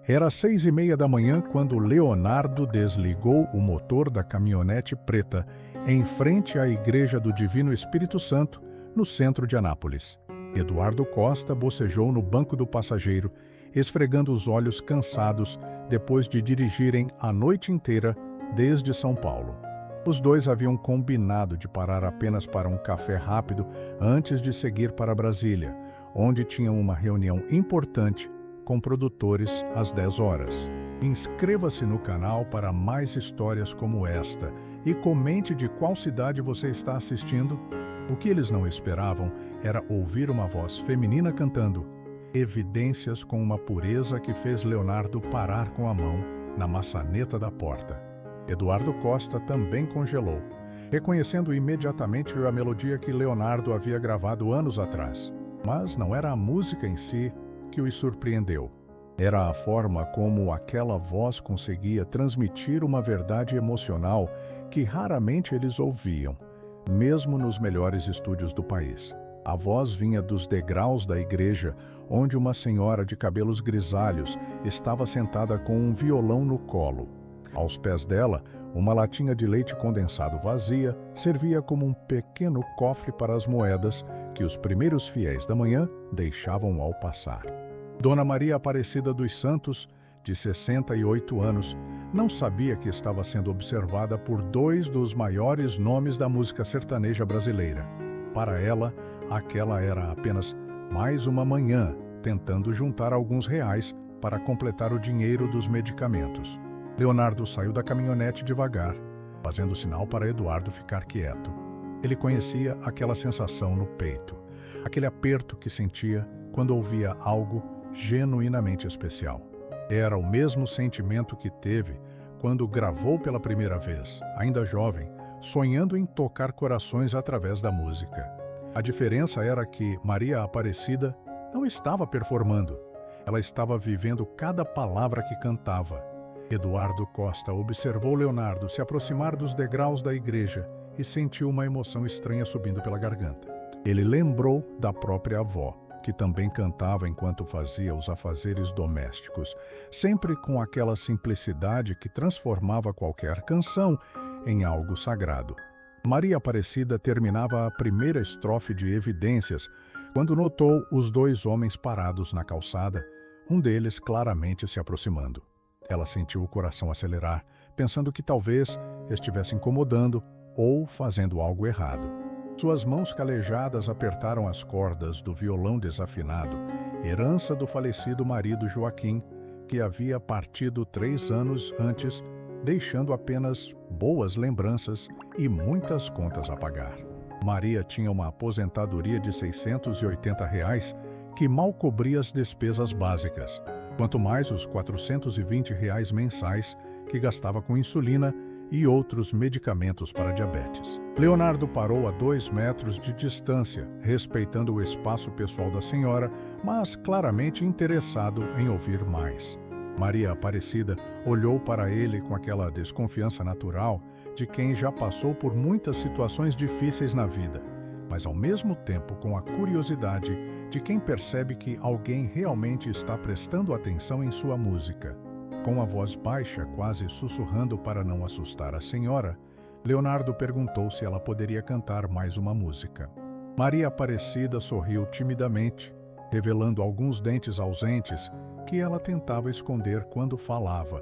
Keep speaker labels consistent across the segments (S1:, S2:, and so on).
S1: Era 6h30 da manhã quando Leonardo desligou o motor da caminhonete preta em frente à Igreja do Divino Espírito Santo, no centro de Anápolis. Eduardo Costa bocejou no banco do passageiro, esfregando os olhos cansados depois de dirigirem a noite inteira desde São Paulo. Os dois haviam combinado de parar apenas para um café rápido antes de seguir para Brasília, onde tinham uma reunião importante com produtores às 10 horas. Inscreva-se no canal para mais histórias como esta e comente de qual cidade você está assistindo. O que eles não esperavam era ouvir uma voz feminina cantando Evidências com uma pureza que fez Leonardo parar com a mão na maçaneta da porta. Eduardo Costa também congelou, reconhecendo imediatamente a melodia que Leonardo havia gravado anos atrás. Mas não era a música em si que os surpreendeu. Era a forma como aquela voz conseguia transmitir uma verdade emocional que raramente eles ouviam, mesmo nos melhores estúdios do país. A voz vinha dos degraus da igreja, onde uma senhora de cabelos grisalhos estava sentada com um violão no colo. Aos pés dela, uma latinha de leite condensado vazia servia como um pequeno cofre para as moedas que os primeiros fiéis da manhã deixavam ao passar. Dona Maria Aparecida dos Santos, de 68 anos, não sabia que estava sendo observada por dois dos maiores nomes da música sertaneja brasileira. Para ela, aquela era apenas mais uma manhã tentando juntar alguns reais para completar o dinheiro dos medicamentos. Leonardo saiu da caminhonete devagar, fazendo sinal para Eduardo ficar quieto. Ele conhecia aquela sensação no peito, aquele aperto que sentia quando ouvia algo genuinamente especial. Era o mesmo sentimento que teve quando gravou pela primeira vez, ainda jovem, sonhando em tocar corações através da música. A diferença era que Maria Aparecida não estava performando, ela estava vivendo cada palavra que cantava. Eduardo Costa observou Leonardo se aproximar dos degraus da igreja e sentiu uma emoção estranha subindo pela garganta. Ele lembrou da própria avó, que também cantava enquanto fazia os afazeres domésticos, sempre com aquela simplicidade que transformava qualquer canção em algo sagrado. Maria Aparecida terminava a primeira estrofe de Evidências quando notou os dois homens parados na calçada, um deles claramente se aproximando. Ela sentiu o coração acelerar, pensando que talvez estivesse incomodando ou fazendo algo errado. Suas mãos calejadas apertaram as cordas do violão desafinado, herança do falecido marido Joaquim, que havia partido 3 anos antes, deixando apenas boas lembranças e muitas contas a pagar. Maria tinha uma aposentadoria de R$680 que mal cobria as despesas básicas, quanto mais os R$420 mensais que gastava com insulina e outros medicamentos para diabetes. Leonardo parou a 2 metros de distância, respeitando o espaço pessoal da senhora, mas claramente interessado em ouvir mais. Maria Aparecida olhou para ele com aquela desconfiança natural de quem já passou por muitas situações difíceis na vida, mas ao mesmo tempo com a curiosidade de quem percebe que alguém realmente está prestando atenção em sua música. Com a voz baixa, quase sussurrando para não assustar a senhora, Leonardo perguntou se ela poderia cantar mais uma música. Maria Aparecida sorriu timidamente, revelando alguns dentes ausentes que ela tentava esconder quando falava,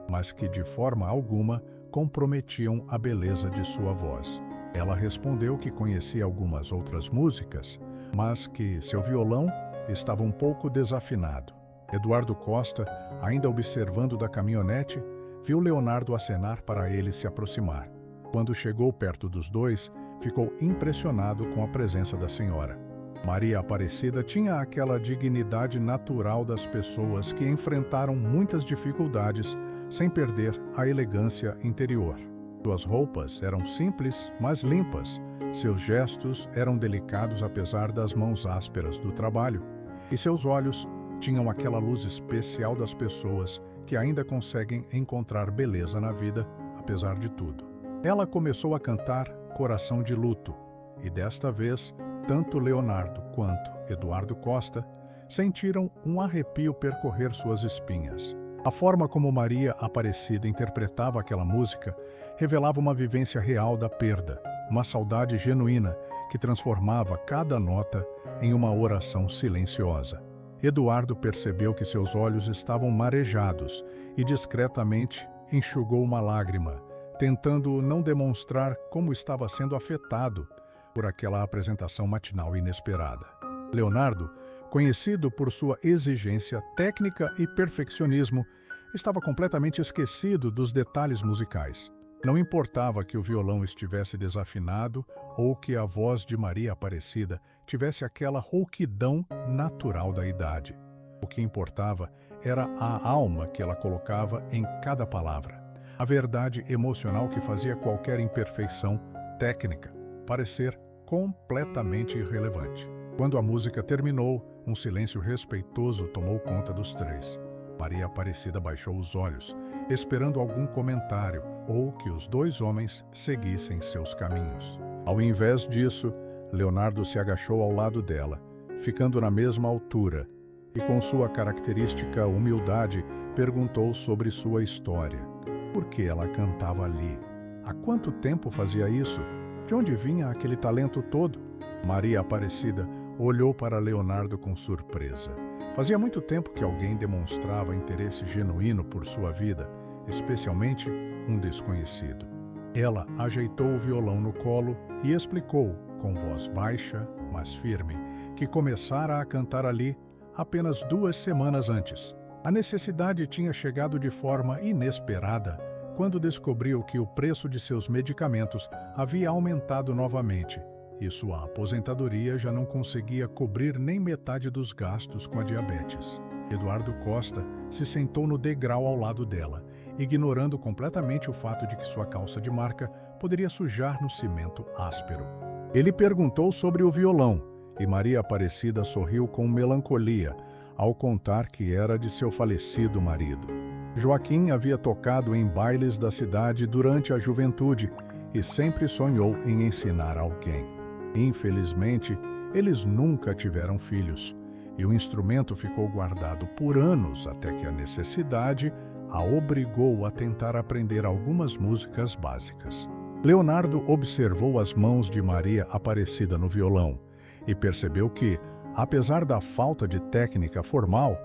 S1: mas que de forma alguma comprometiam a beleza de sua voz. Ela respondeu que conhecia algumas outras músicas, mas que seu violão estava um pouco desafinado. Eduardo Costa, ainda observando da caminhonete, viu Leonardo acenar para ele se aproximar. Quando chegou perto dos dois, ficou impressionado com a presença da senhora. Maria Aparecida tinha aquela dignidade natural das pessoas que enfrentaram muitas dificuldades sem perder a elegância interior. Suas roupas eram simples, mas limpas. Seus gestos eram delicados apesar das mãos ásperas do trabalho. E seus olhos tinham aquela luz especial das pessoas que ainda conseguem encontrar beleza na vida, apesar de tudo. Ela começou a cantar Coração de Luto, e desta vez, tanto Leonardo quanto Eduardo Costa sentiram um arrepio percorrer suas espinhas. A forma como Maria Aparecida interpretava aquela música revelava uma vivência real da perda, uma saudade genuína que transformava cada nota em uma oração silenciosa. Eduardo percebeu que seus olhos estavam marejados e discretamente enxugou uma lágrima, tentando não demonstrar como estava sendo afetado por aquela apresentação matinal inesperada. Leonardo, conhecido por sua exigência técnica e perfeccionismo, estava completamente esquecido dos detalhes musicais. Não importava que o violão estivesse desafinado ou que a voz de Maria Aparecida tivesse aquela rouquidão natural da idade. O que importava era a alma que ela colocava em cada palavra, a verdade emocional que fazia qualquer imperfeição técnica parecer completamente irrelevante. Quando a música terminou, um silêncio respeitoso tomou conta dos três. Maria Aparecida baixou os olhos, esperando algum comentário ou que os dois homens seguissem seus caminhos. Ao invés disso, Leonardo se agachou ao lado dela, ficando na mesma altura, e com sua característica humildade perguntou sobre sua história. Por que ela cantava ali? Há quanto tempo fazia isso? De onde vinha aquele talento todo? Maria Aparecida olhou para Leonardo com surpresa. Fazia muito tempo que alguém demonstrava interesse genuíno por sua vida, especialmente um desconhecido. Ela ajeitou o violão no colo e explicou, com voz baixa, mas firme, que começara a cantar ali apenas 2 semanas antes. A necessidade tinha chegado de forma inesperada quando descobriu que o preço de seus medicamentos havia aumentado novamente e sua aposentadoria já não conseguia cobrir nem metade dos gastos com a diabetes. Eduardo Costa se sentou no degrau ao lado dela, ignorando completamente o fato de que sua calça de marca poderia sujar no cimento áspero. Ele perguntou sobre o violão, e Maria Aparecida sorriu com melancolia, ao contar que era de seu falecido marido. Joaquim havia tocado em bailes da cidade durante a juventude e sempre sonhou em ensinar alguém. Infelizmente, eles nunca tiveram filhos, e o instrumento ficou guardado por anos até que a necessidade a obrigou a tentar aprender algumas músicas básicas. Leonardo observou as mãos de Maria Aparecida no violão e percebeu que, apesar da falta de técnica formal,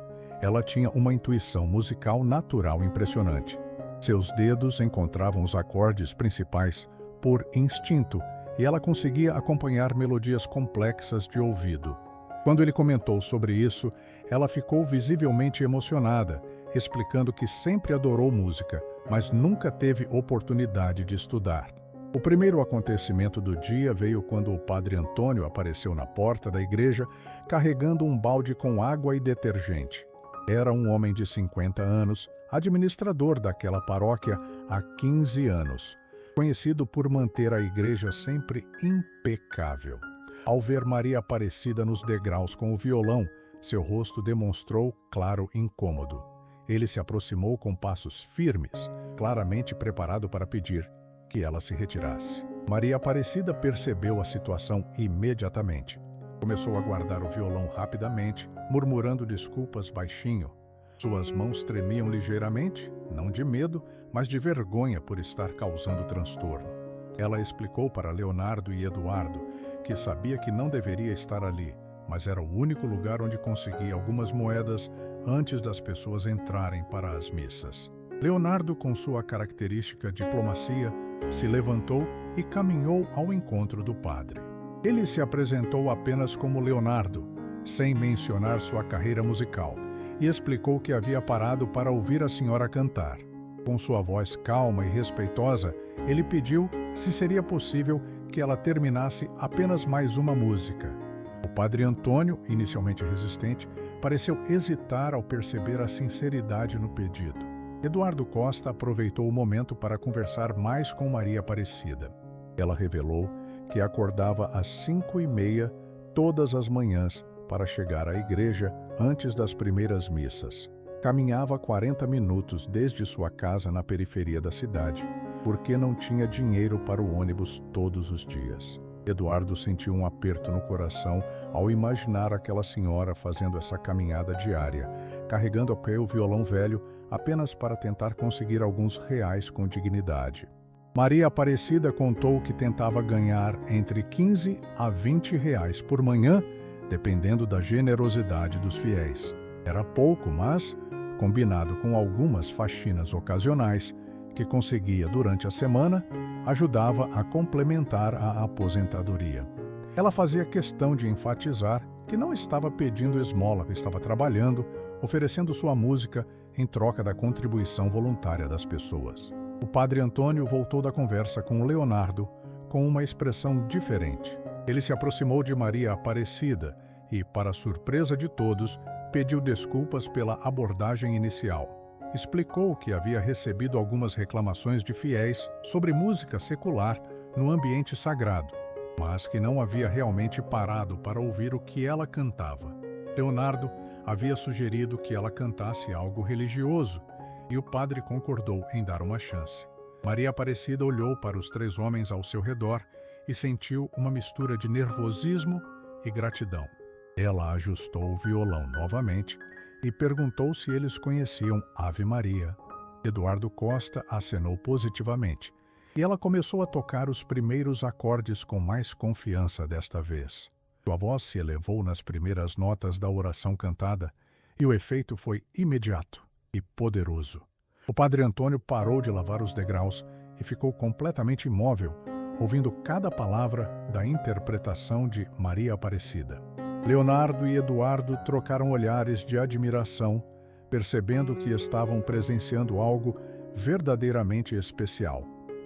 S1: ela tinha uma intuição musical natural impressionante. Seus dedos encontravam os acordes principais por instinto e ela conseguia acompanhar melodias complexas de ouvido. Quando ele comentou sobre isso, ela ficou visivelmente emocionada, explicando que sempre adorou música, mas nunca teve oportunidade de estudar. O primeiro acontecimento do dia veio quando o padre Antônio apareceu na porta da igreja carregando um balde com água e detergente. Era um homem de 50 anos, administrador daquela paróquia há 15 anos, conhecido por manter a igreja sempre impecável. Ao ver Maria Aparecida nos degraus com o violão, seu rosto demonstrou claro incômodo. Ele se aproximou com passos firmes, claramente preparado para pedir que ela se retirasse. Maria Aparecida percebeu a situação imediatamente. Começou a guardar o violão rapidamente, murmurando desculpas baixinho. Suas mãos tremiam ligeiramente, não de medo, mas de vergonha por estar causando transtorno. Ela explicou para Leonardo e Eduardo que sabia que não deveria estar ali, mas era o único lugar onde conseguia algumas moedas antes das pessoas entrarem para as missas. Leonardo, com sua característica diplomacia, se levantou e caminhou ao encontro do padre. Ele se apresentou apenas como Leonardo, sem mencionar sua carreira musical, e explicou que havia parado para ouvir a senhora cantar. Com sua voz calma e respeitosa, ele pediu se seria possível que ela terminasse apenas mais uma música. O padre Antônio, inicialmente resistente, pareceu hesitar ao perceber a sinceridade no pedido. Eduardo Costa aproveitou o momento para conversar mais com Maria Aparecida. Ela revelou que acordava às 5h30 todas as manhãs para chegar à igreja antes das primeiras missas. Caminhava 40 minutos desde sua casa na periferia da cidade, porque não tinha dinheiro para o ônibus todos os dias. Eduardo sentiu um aperto no coração ao imaginar aquela senhora fazendo essa caminhada diária, carregando a pé o violão velho apenas para tentar conseguir alguns reais com dignidade. Maria Aparecida contou que tentava ganhar entre 15 a 20 reais por manhã, dependendo da generosidade dos fiéis. Era pouco, mas, combinado com algumas faxinas ocasionais que conseguia durante a semana, ajudava a complementar a aposentadoria. Ela fazia questão de enfatizar que não estava pedindo esmola, que estava trabalhando, oferecendo sua música em troca da contribuição voluntária das pessoas. O padre Antônio voltou da conversa com Leonardo com uma expressão diferente. Ele se aproximou de Maria Aparecida e, para surpresa de todos, pediu desculpas pela abordagem inicial. Explicou que havia recebido algumas reclamações de fiéis sobre música secular no ambiente sagrado, mas que não havia realmente parado para ouvir o que ela cantava. Leonardo havia sugerido que ela cantasse algo religioso, e o padre concordou em dar uma chance. Maria Aparecida olhou para os 3 homens ao seu redor e sentiu uma mistura de nervosismo e gratidão. Ela ajustou o violão novamente e perguntou se eles conheciam Ave Maria. Eduardo Costa acenou positivamente, e ela começou a tocar os primeiros acordes com mais confiança desta vez. Sua voz se elevou nas primeiras notas da oração cantada, e o efeito foi imediato e poderoso. O padre Antônio parou de lavar os degraus e ficou completamente imóvel, ouvindo cada palavra da interpretação de Maria Aparecida. Leonardo e Eduardo trocaram olhares de admiração, percebendo que estavam presenciando algo verdadeiramente especial.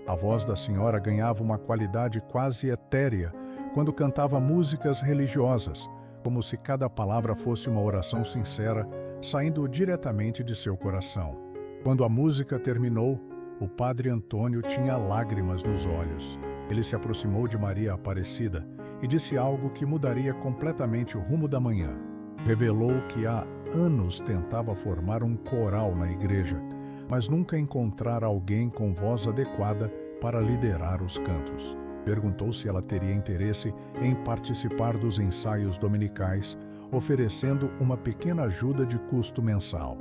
S1: A voz da senhora ganhava uma qualidade quase etérea quando cantava músicas religiosas, como se cada palavra fosse uma oração sincera, saindo diretamente de seu coração. Quando a música terminou, o padre Antônio tinha lágrimas nos olhos. Ele se aproximou de Maria Aparecida e disse algo que mudaria completamente o rumo da manhã. Revelou que há anos tentava formar um coral na igreja, mas nunca encontrara alguém com voz adequada para liderar os cantos. Perguntou se ela teria interesse em participar dos ensaios dominicais, oferecendo uma pequena ajuda de custo mensal.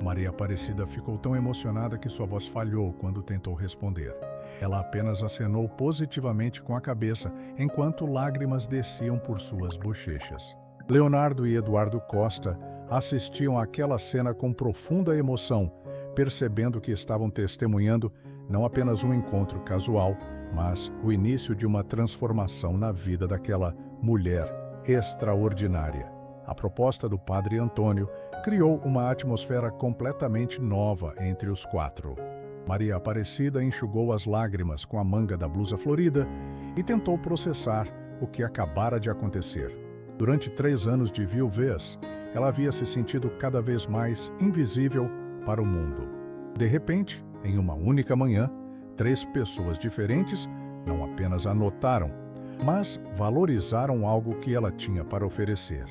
S1: Maria Aparecida ficou tão emocionada que sua voz falhou quando tentou responder. Ela apenas acenou positivamente com a cabeça, enquanto lágrimas desciam por suas bochechas. Leonardo e Eduardo Costa assistiam àquela cena com profunda emoção, percebendo que estavam testemunhando não apenas um encontro casual, mas o início de uma transformação na vida daquela mulher extraordinária. A proposta do padre Antônio criou uma atmosfera completamente nova entre os 4. Maria Aparecida enxugou as lágrimas com a manga da blusa florida e tentou processar o que acabara de acontecer. Durante 3 anos de viuvez, ela havia se sentido cada vez mais invisível para o mundo. De repente, em uma única manhã, 3 pessoas diferentes não apenas a notaram, mas valorizaram algo que ela tinha para oferecer.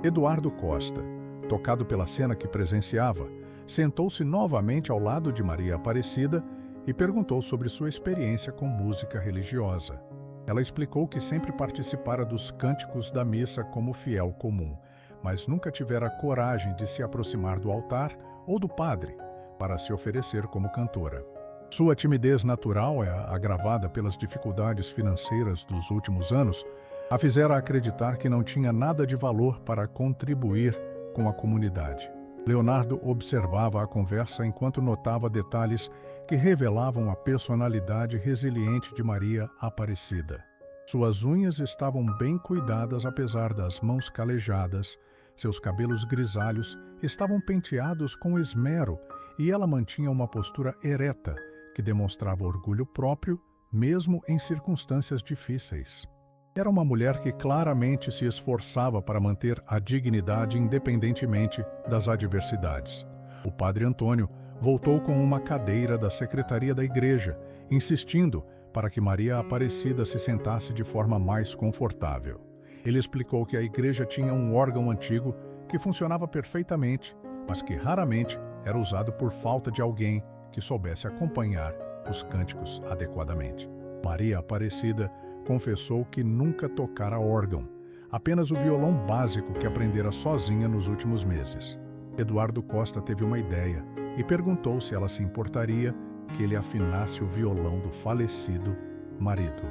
S1: Eduardo Costa, tocado pela cena que presenciava, sentou-se novamente ao lado de Maria Aparecida e perguntou sobre sua experiência com música religiosa. Ela explicou que sempre participara dos cânticos da missa como fiel comum, mas nunca tivera coragem de se aproximar do altar ou do padre para se oferecer como cantora. Sua timidez natural, agravada pelas dificuldades financeiras dos últimos anos, a fizera acreditar que não tinha nada de valor para contribuir com a comunidade. Leonardo observava a conversa enquanto notava detalhes que revelavam a personalidade resiliente de Maria Aparecida. Suas unhas estavam bem cuidadas apesar das mãos calejadas, seus cabelos grisalhos estavam penteados com esmero e ela mantinha uma postura ereta que demonstrava orgulho próprio, mesmo em circunstâncias difíceis. Era uma mulher que claramente se esforçava para manter a dignidade independentemente das adversidades. O padre Antônio voltou com uma cadeira da secretaria da igreja, insistindo para que Maria Aparecida se sentasse de forma mais confortável. Ele explicou que a igreja tinha um órgão antigo que funcionava perfeitamente, mas que raramente era usado por falta de alguém que soubesse acompanhar os cânticos adequadamente. Maria Aparecida confessou que nunca tocara órgão, apenas o violão básico que aprendera sozinha nos últimos meses. Eduardo Costa teve uma ideia e perguntou se ela se importaria que ele afinasse o violão do falecido marido.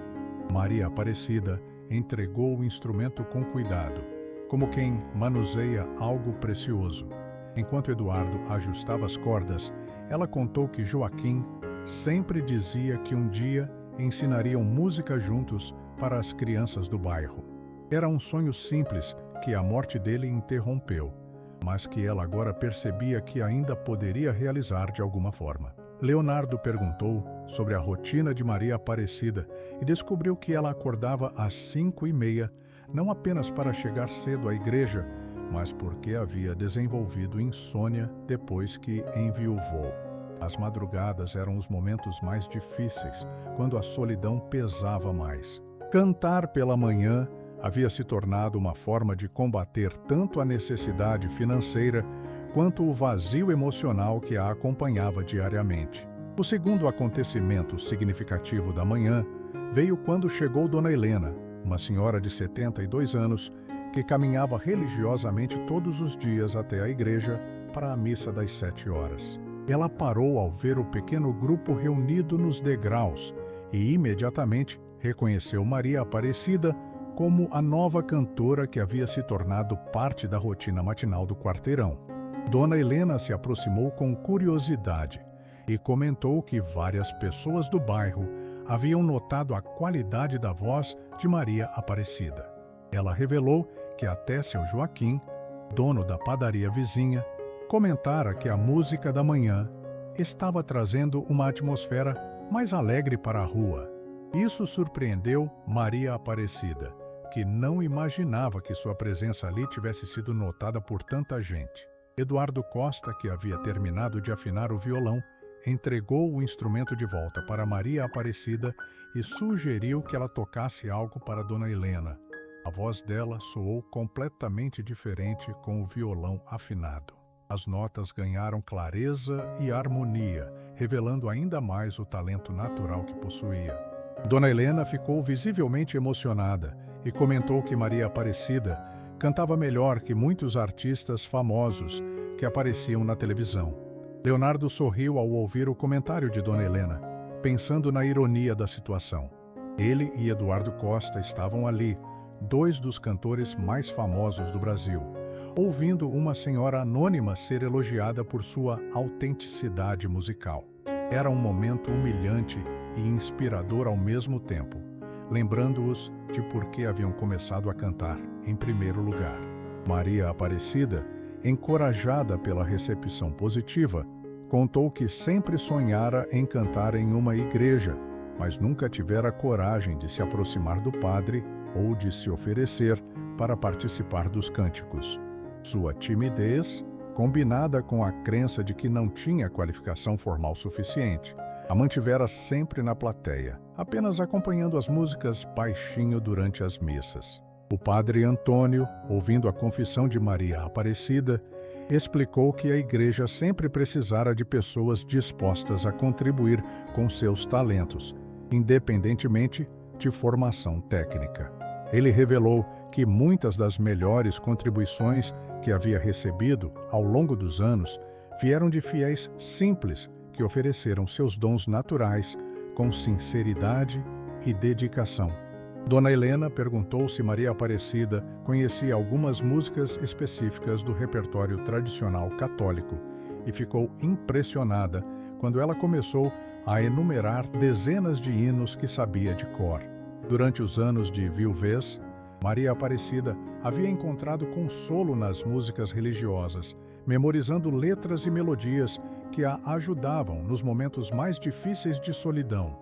S1: Maria Aparecida entregou o instrumento com cuidado, como quem manuseia algo precioso. Enquanto Eduardo ajustava as cordas, ela contou que Joaquim sempre dizia que um dia ensinariam música juntos para as crianças do bairro. Era um sonho simples que a morte dele interrompeu, mas que ela agora percebia que ainda poderia realizar de alguma forma. Leonardo perguntou sobre a rotina de Maria Aparecida e descobriu que ela acordava às 5h30, não apenas para chegar cedo à igreja, mas porque havia desenvolvido insônia depois que enviuvou. As madrugadas eram os momentos mais difíceis, quando a solidão pesava mais. Cantar pela manhã havia se tornado uma forma de combater tanto a necessidade financeira quanto o vazio emocional que a acompanhava diariamente. O segundo acontecimento significativo da manhã veio quando chegou Dona Helena, uma senhora de 72 anos, que caminhava religiosamente todos os dias até a igreja para a missa das 7 horas. Ela parou ao ver o pequeno grupo reunido nos degraus e imediatamente reconheceu Maria Aparecida como a nova cantora que havia se tornado parte da rotina matinal do quarteirão. Dona Helena se aproximou com curiosidade e comentou que várias pessoas do bairro haviam notado a qualidade da voz de Maria Aparecida. Ela revelou que até seu Joaquim, dono da padaria vizinha, comentara que a música da manhã estava trazendo uma atmosfera mais alegre para a rua. Isso surpreendeu Maria Aparecida, que não imaginava que sua presença ali tivesse sido notada por tanta gente. Eduardo Costa, que havia terminado de afinar o violão, entregou o instrumento de volta para Maria Aparecida e sugeriu que ela tocasse algo para Dona Helena. A voz dela soou completamente diferente com o violão afinado. As notas ganharam clareza e harmonia, revelando ainda mais o talento natural que possuía. Dona Helena ficou visivelmente emocionada e comentou que Maria Aparecida cantava melhor que muitos artistas famosos que apareciam na televisão. Leonardo sorriu ao ouvir o comentário de Dona Helena, pensando na ironia da situação. Ele e Eduardo Costa estavam ali, dois dos cantores mais famosos do Brasil, ouvindo uma senhora anônima ser elogiada por sua autenticidade musical. Era um momento humilhante e inspirador ao mesmo tempo, lembrando-os de por que haviam começado a cantar em primeiro lugar. Maria Aparecida, encorajada pela recepção positiva, contou que sempre sonhara em cantar em uma igreja, mas nunca tivera coragem de se aproximar do padre ou de se oferecer para participar dos cânticos. Sua timidez, combinada com a crença de que não tinha qualificação formal suficiente, a mantivera sempre na plateia, apenas acompanhando as músicas baixinho durante as missas. O padre Antônio, ouvindo a confissão de Maria Aparecida, explicou que a igreja sempre precisara de pessoas dispostas a contribuir com seus talentos, independentemente de formação técnica. Ele revelou que muitas das melhores contribuições que havia recebido ao longo dos anos vieram de fiéis simples que ofereceram seus dons naturais com sinceridade e dedicação. Dona Helena perguntou se Maria Aparecida conhecia algumas músicas específicas do repertório tradicional católico e ficou impressionada quando ela começou a enumerar dezenas de hinos que sabia de cor. Durante os anos de viuvez, Maria Aparecida havia encontrado consolo nas músicas religiosas, memorizando letras e melodias que a ajudavam nos momentos mais difíceis de solidão.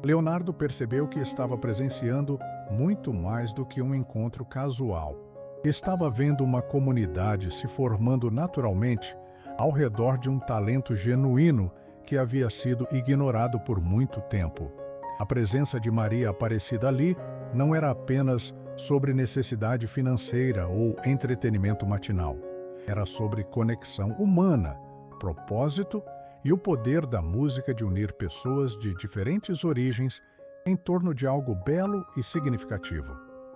S1: Leonardo percebeu que estava presenciando muito mais do que um encontro casual. Estava vendo uma comunidade se formando naturalmente ao redor de um talento genuíno que havia sido ignorado por muito tempo. A presença de Maria Aparecida ali não era apenas sobre necessidade financeira ou entretenimento matinal. Era sobre conexão humana, propósito e o poder da música de unir pessoas de diferentes origens em torno de algo belo e significativo.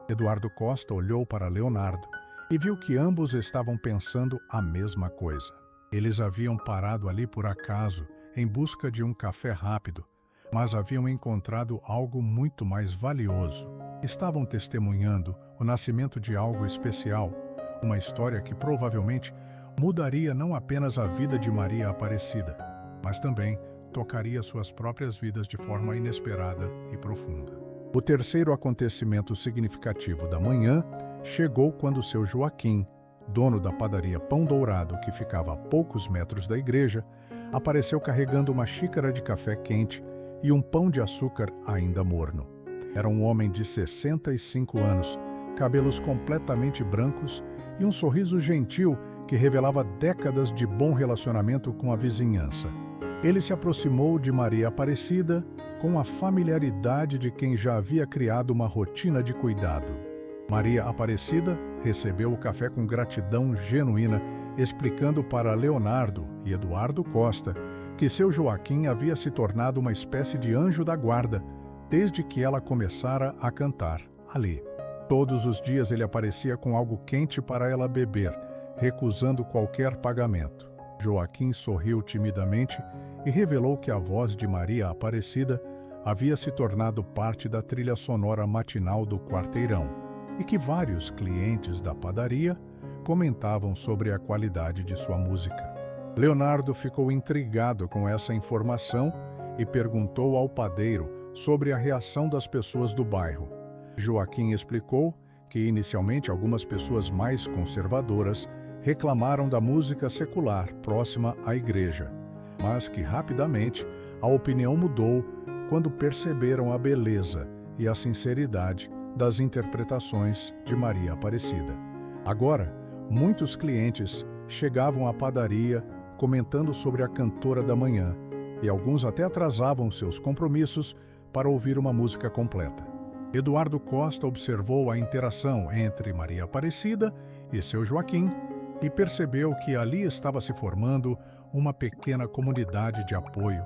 S1: Eduardo Costa olhou para Leonardo e viu que ambos estavam pensando a mesma coisa. Eles haviam parado ali por acaso, em busca de um café rápido, mas haviam encontrado algo muito mais valioso. Estavam testemunhando o nascimento de algo especial, uma história que provavelmente mudaria não apenas a vida de Maria Aparecida, mas também tocaria suas próprias vidas de forma inesperada e profunda. O terceiro acontecimento significativo da manhã chegou quando seu Joaquim, dono da padaria Pão Dourado, que ficava a poucos metros da igreja, apareceu carregando uma xícara de café quente e um pão de açúcar ainda morno. Era um homem de 65 anos, cabelos completamente brancos e um sorriso gentil que revelava décadas de bom relacionamento com a vizinhança. Ele se aproximou de Maria Aparecida com a familiaridade de quem já havia criado uma rotina de cuidado. Maria Aparecida recebeu o café com gratidão genuína, explicando para Leonardo e Eduardo Costa que seu Joaquim havia se tornado uma espécie de anjo da guarda desde que ela começara a cantar ali. Todos os dias ele aparecia com algo quente para ela beber, recusando qualquer pagamento. Joaquim sorriu timidamente e revelou que a voz de Maria Aparecida havia se tornado parte da trilha sonora matinal do quarteirão e que vários clientes da padaria comentavam sobre a qualidade de sua música. Leonardo ficou intrigado com essa informação e perguntou ao padeiro sobre a reação das pessoas do bairro. Joaquim explicou que inicialmente algumas pessoas mais conservadoras reclamaram da música secular próxima à igreja, mas que rapidamente a opinião mudou quando perceberam a beleza e a sinceridade das interpretações de Maria Aparecida. Agora, muitos clientes chegavam à padaria comentando sobre a cantora da manhã, e alguns até atrasavam seus compromissos para ouvir uma música completa. Eduardo Costa observou a interação entre Maria Aparecida e seu Joaquim e percebeu que ali estava se formando uma pequena comunidade de apoio.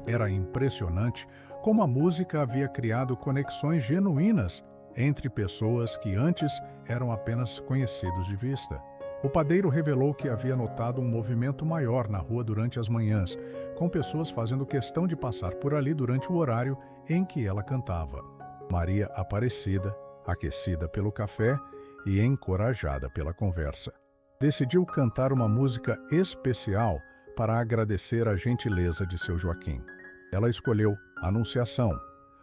S1: Era impressionante como a música havia criado conexões genuínas entre pessoas que antes eram apenas conhecidos de vista. O padeiro revelou que havia notado um movimento maior na rua durante as manhãs, com pessoas fazendo questão de passar por ali durante o horário em que ela cantava. Maria Aparecida, aquecida pelo café e encorajada pela conversa, decidiu cantar uma música especial para agradecer a gentileza de seu Joaquim. Ela escolheu Anunciação,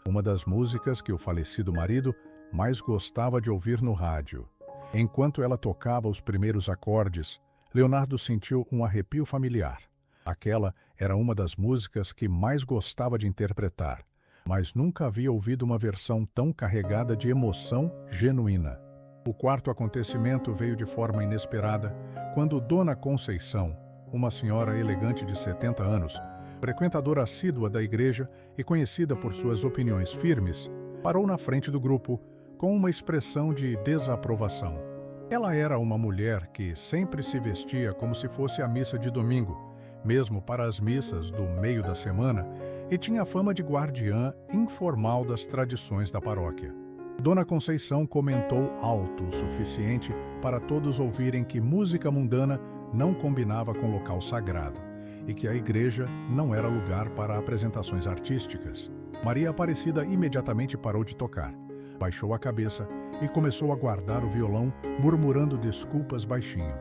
S1: uma das músicas que o falecido marido mais gostava de ouvir no rádio. Enquanto ela tocava os primeiros acordes, Leonardo sentiu um arrepio familiar. Aquela era uma das músicas que mais gostava de interpretar, mas nunca havia ouvido uma versão tão carregada de emoção genuína. O quarto acontecimento veio de forma inesperada, quando Dona Conceição, uma senhora elegante de 70 anos, frequentadora assídua da igreja e conhecida por suas opiniões firmes, parou na frente do grupo com uma expressão de desaprovação. Ela era uma mulher que sempre se vestia como se fosse a missa de domingo, mesmo para as missas do meio da semana, e tinha fama de guardiã informal das tradições da paróquia. Dona Conceição comentou alto o suficiente para todos ouvirem que música mundana não combinava com local sagrado e que a igreja não era lugar para apresentações artísticas. Maria Aparecida imediatamente parou de tocar, baixou a cabeça e começou a guardar o violão, murmurando desculpas baixinho.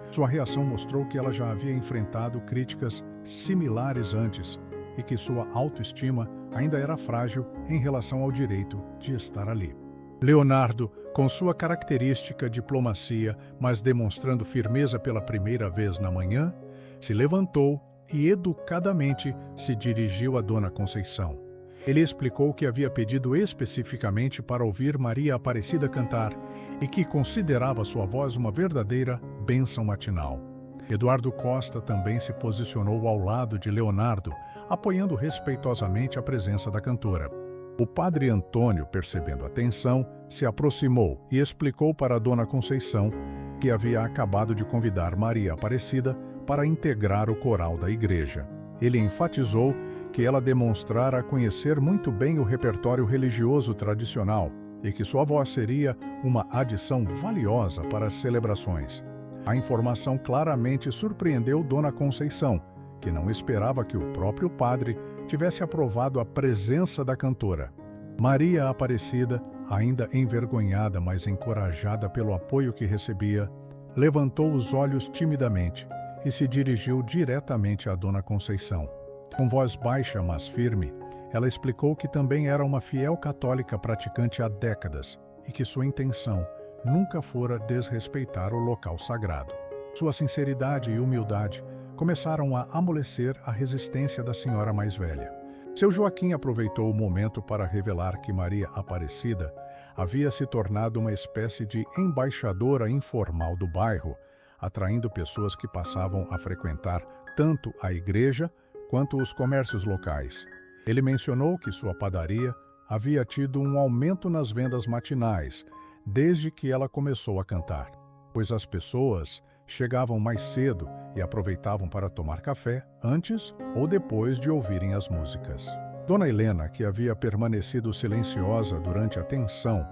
S1: Sua reação mostrou que ela já havia enfrentado críticas similares antes e que sua autoestima ainda era frágil em relação ao direito de estar ali. Leonardo, com sua característica diplomacia, mas demonstrando firmeza pela primeira vez na manhã, se levantou e educadamente se dirigiu a Dona Conceição. Ele explicou que havia pedido especificamente para ouvir Maria Aparecida cantar e que considerava sua voz uma verdadeira bênção matinal. Eduardo Costa também se posicionou ao lado de Leonardo, apoiando respeitosamente a presença da cantora. O padre Antônio, percebendo a tensão, se aproximou e explicou para a Dona Conceição que havia acabado de convidar Maria Aparecida para integrar o coral da igreja. Ele enfatizou que ela demonstrara conhecer muito bem o repertório religioso tradicional e que sua voz seria uma adição valiosa para as celebrações. A informação claramente surpreendeu Dona Conceição, que não esperava que o próprio padre tivesse aprovado a presença da cantora. Maria Aparecida, ainda envergonhada, mas encorajada pelo apoio que recebia, levantou os olhos timidamente e se dirigiu diretamente a Dona Conceição. Com voz baixa, mas firme, ela explicou que também era uma fiel católica praticante há décadas e que sua intenção nunca fora desrespeitar o local sagrado. Sua sinceridade e humildade começaram a amolecer a resistência da senhora mais velha. Seu Joaquim aproveitou o momento para revelar que Maria Aparecida havia se tornado uma espécie de embaixadora informal do bairro, atraindo pessoas que passavam a frequentar tanto a igreja quanto os comércios locais. Ele mencionou que sua padaria havia tido um aumento nas vendas matinais desde que ela começou a cantar, pois as pessoas chegavam mais cedo e aproveitavam para tomar café antes ou depois de ouvirem as músicas. Dona Helena, que havia permanecido silenciosa durante a tensão,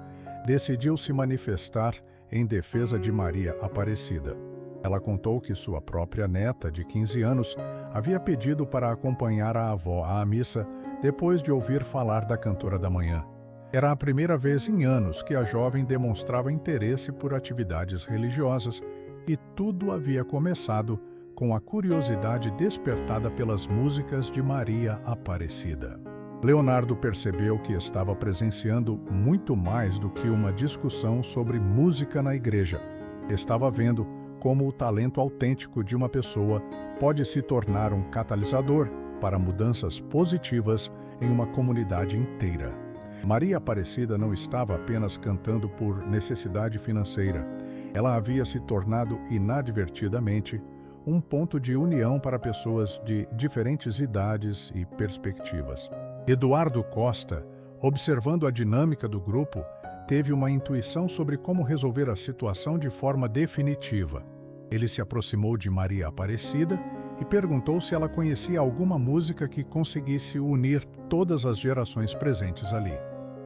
S1: decidiu se manifestar em defesa de Maria Aparecida. Ela contou que sua própria neta, de 15 anos, havia pedido para acompanhar a avó à missa depois de ouvir falar da cantora da manhã. Era a primeira vez em anos que a jovem demonstrava interesse por atividades religiosas e tudo havia começado com a curiosidade despertada pelas músicas de Maria Aparecida. Leonardo percebeu que estava presenciando muito mais do que uma discussão sobre música na igreja. Estava vendo como o talento autêntico de uma pessoa pode se tornar um catalisador para mudanças positivas em uma comunidade inteira. Maria Aparecida não estava apenas cantando por necessidade financeira. Ela havia se tornado inadvertidamente um ponto de união para pessoas de diferentes idades e perspectivas. Eduardo Costa, observando a dinâmica do grupo, teve uma intuição sobre como resolver a situação de forma definitiva. Ele se aproximou de Maria Aparecida e perguntou se ela conhecia alguma música que conseguisse unir todas as gerações presentes ali.